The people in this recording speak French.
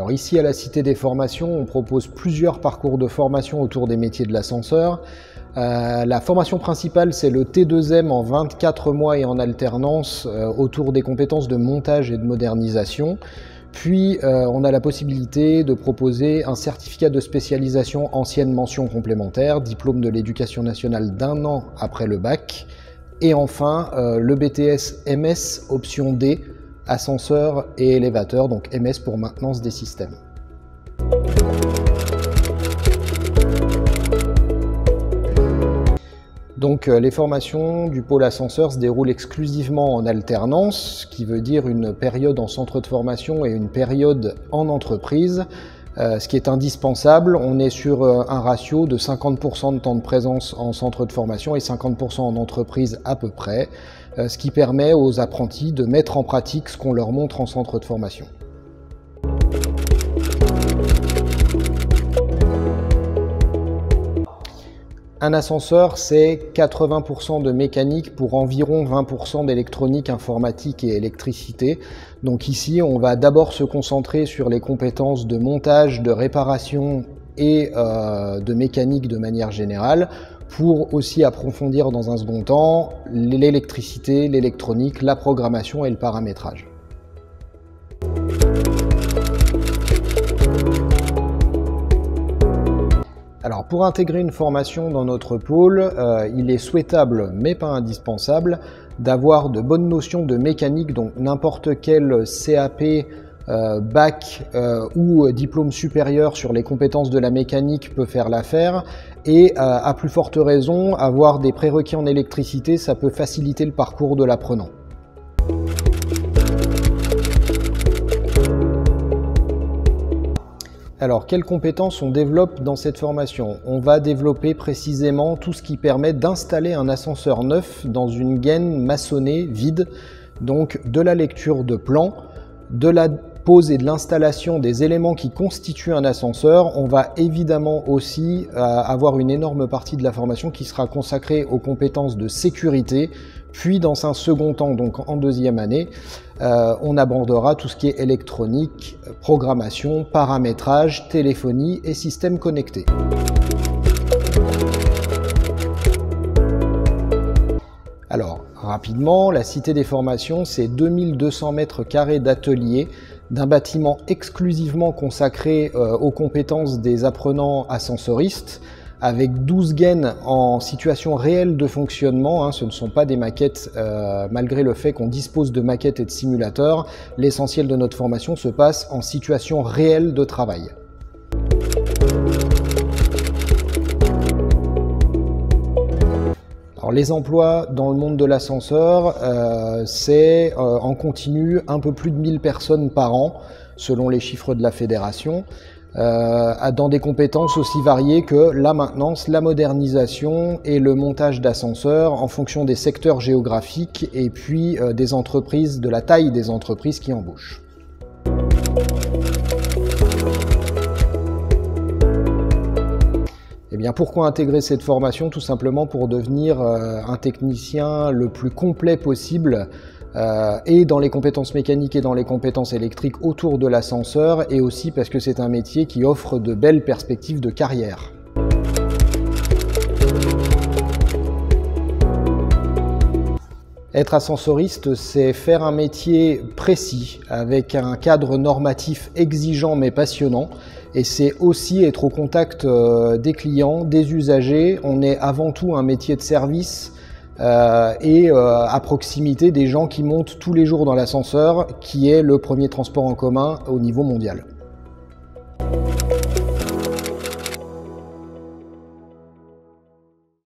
Alors ici à la Cité des Formations, on propose plusieurs parcours de formation autour des métiers de l'ascenseur. La formation principale, c'est le T2M en 24 mois et en alternance autour des compétences de montage et de modernisation. Puis on a la possibilité de proposer un certificat de spécialisation ancienne mention complémentaire, diplôme de l'éducation nationale d'1 an après le bac. Et enfin le BTS MS option D, ascenseur et élévateur, donc MS pour maintenance des systèmes. Donc les formations du pôle ascenseur se déroulent exclusivement en alternance, ce qui veut dire une période en centre de formation et une période en entreprise, ce qui est indispensable. On est sur un ratio de 50% de temps de présence en centre de formation et 50% en entreprise à peu près, ce qui permet aux apprentis de mettre en pratique ce qu'on leur montre en centre de formation. Un ascenseur, c'est 80% de mécanique pour environ 20% d'électronique, informatique et électricité. Donc ici, on va d'abord se concentrer sur les compétences de montage, de réparation et de mécanique de manière générale, pour aussi approfondir dans un second temps l'électricité, l'électronique, la programmation et le paramétrage. Alors pour intégrer une formation dans notre pôle, il est souhaitable, mais pas indispensable, d'avoir de bonnes notions de mécanique, donc n'importe quel CAP, bac ou diplôme supérieur sur les compétences de la mécanique peut faire l'affaire, et à plus forte raison, avoir des prérequis en électricité, ça peut faciliter le parcours de l'apprenant. Alors, quelles compétences on développe dans cette formation? On va développer précisément tout ce qui permet d'installer un ascenseur neuf dans une gaine maçonnée vide, donc de la lecture de plans, de la pose et de l'installation des éléments qui constituent un ascenseur. On va évidemment aussi avoir une énorme partie de la formation qui sera consacrée aux compétences de sécurité, puis dans un second temps, donc en deuxième année, on abordera tout ce qui est électronique, programmation, paramétrage, téléphonie et système connecté. Alors, rapidement, la Cité des Formations, c'est 2200 mètres carrés d'ateliers, d'un bâtiment exclusivement consacré aux compétences des apprenants ascensoristes, avec 12 gaines en situation réelle de fonctionnement. Ce ne sont pas des maquettes, malgré le fait qu'on dispose de maquettes et de simulateurs. L'essentiel de notre formation se passe en situation réelle de travail. Alors, les emplois dans le monde de l'ascenseur, c'est en continu un peu plus de 1000 personnes par an, selon les chiffres de la fédération, dans des compétences aussi variées que la maintenance, la modernisation et le montage d'ascenseurs en fonction des secteurs géographiques et puis des entreprises, de la taille des entreprises qui embauchent. Eh bien, pourquoi intégrer cette formation? Tout simplement pour devenir un technicien le plus complet possible, et dans les compétences mécaniques et dans les compétences électriques autour de l'ascenseur, et aussi parce que c'est un métier qui offre de belles perspectives de carrière. Être ascensoriste, c'est faire un métier précis, avec un cadre normatif exigeant mais passionnant, et c'est aussi être au contact des clients, des usagers. On est avant tout un métier de service et à proximité des gens qui montent tous les jours dans l'ascenseur, qui est le premier transport en commun au niveau mondial.